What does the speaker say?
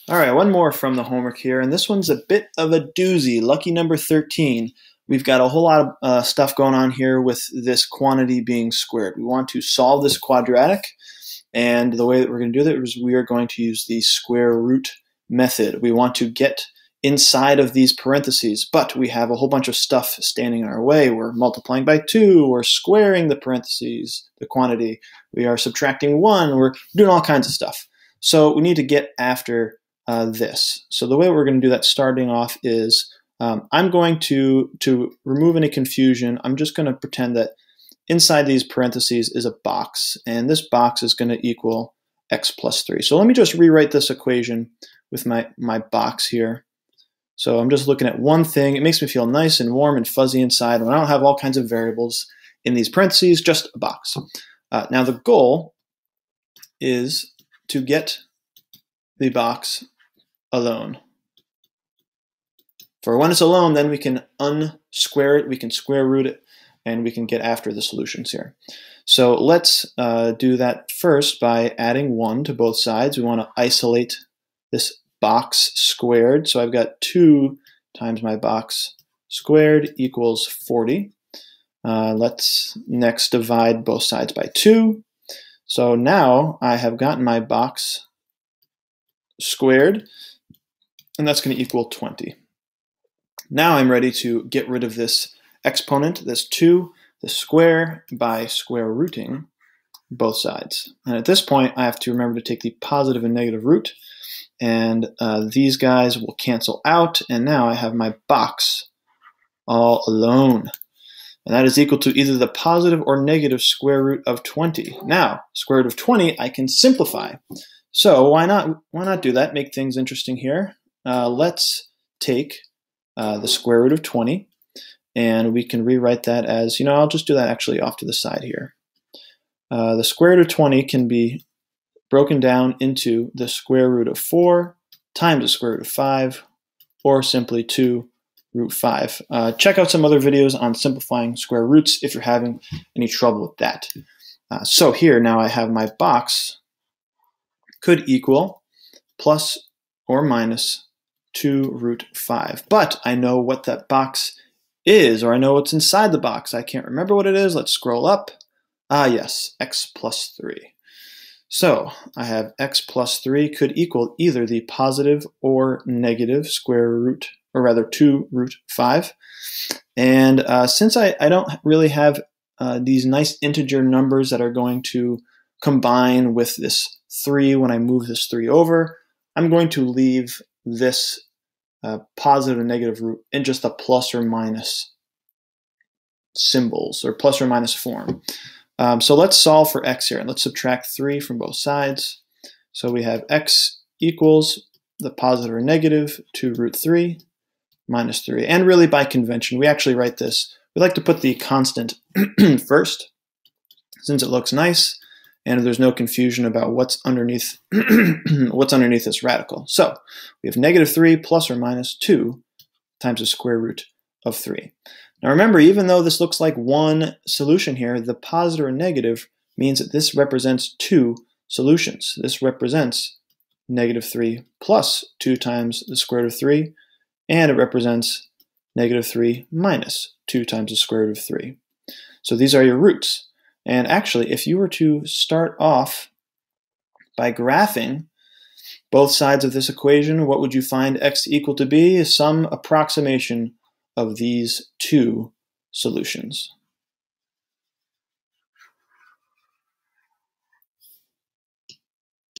All right, one more from the homework here, and this one's a bit of a doozy. Lucky number 13. We've got a whole lot of stuff going on here with this quantity being squared. We want to solve this quadratic, and the way that we're going to do that is we are going to use the square root method. We want to get inside of these parentheses, but we have a whole bunch of stuff standing in our way. We're multiplying by 2, we're squaring the parentheses, the quantity, we are subtracting 1, we're doing all kinds of stuff. So we need to get after this. So the way we're going to do that starting off is I'm going to remove any confusion, I'm just going to pretend that inside these parentheses is a box, and this box is going to equal x plus 3. So let me just rewrite this equation with my box here. So I'm just looking at one thing. It makes me feel nice and warm and fuzzy inside when I don't have all kinds of variables in these parentheses, just a box. Now the goal is to get the box alone. For when it's alone, then we can unsquare it, we can square root it, and we can get after the solutions here. So let's do that first by adding 1 to both sides. We want to isolate this box squared. So I've got 2 times my box squared equals 40. Let's next divide both sides by 2. So now I have gotten my box squared, and that's going to equal 20. Now I'm ready to get rid of this exponent, this 2, the square, by square rooting both sides. And at this point, I have to remember to take the positive and negative root, and these guys will cancel out, and now I have my box all alone. And that is equal to either the positive or negative square root of 20. Now, square root of 20, I can simplify. So why not do that? Make things interesting here. Let's take the square root of 20, and we can rewrite that as, I'll just do that actually off to the side here. The square root of 20 can be broken down into the square root of 4 times the square root of 5, or simply 2 root 5. Check out some other videos on simplifying square roots if you're having any trouble with that. So here now I have my box could equal plus or minus 2 root 5. But I know what that box is, or I know what's inside the box. I can't remember what it is. Let's scroll up. Yes, x plus 3. So I have x plus 3 could equal either the positive or negative square root, or rather 2 root 5. And since I don't really have these nice integer numbers that are going to combine with this 3 when I move this 3 over, I'm going to leave this positive and negative root in just the plus or minus symbols, or plus or minus form. So let's solve for x here, and let's subtract 3 from both sides. So we have x equals the positive or negative 2 root 3 minus 3. And really by convention, we actually write this. We like to put the constant first, since it looks nice, and there's no confusion about what's underneath what's underneath this radical. So we have negative 3 plus or minus 2 times the square root of 3. Now remember, even though this looks like one solution here, the positive or negative means that this represents 2 solutions. This represents negative 3 plus 2 times the square root of 3, and it represents negative 3 minus 2 times the square root of 3. So these are your roots. And actually, if you were to start off by graphing both sides of this equation, what would you find x equal to be? Some approximation of these 2 solutions.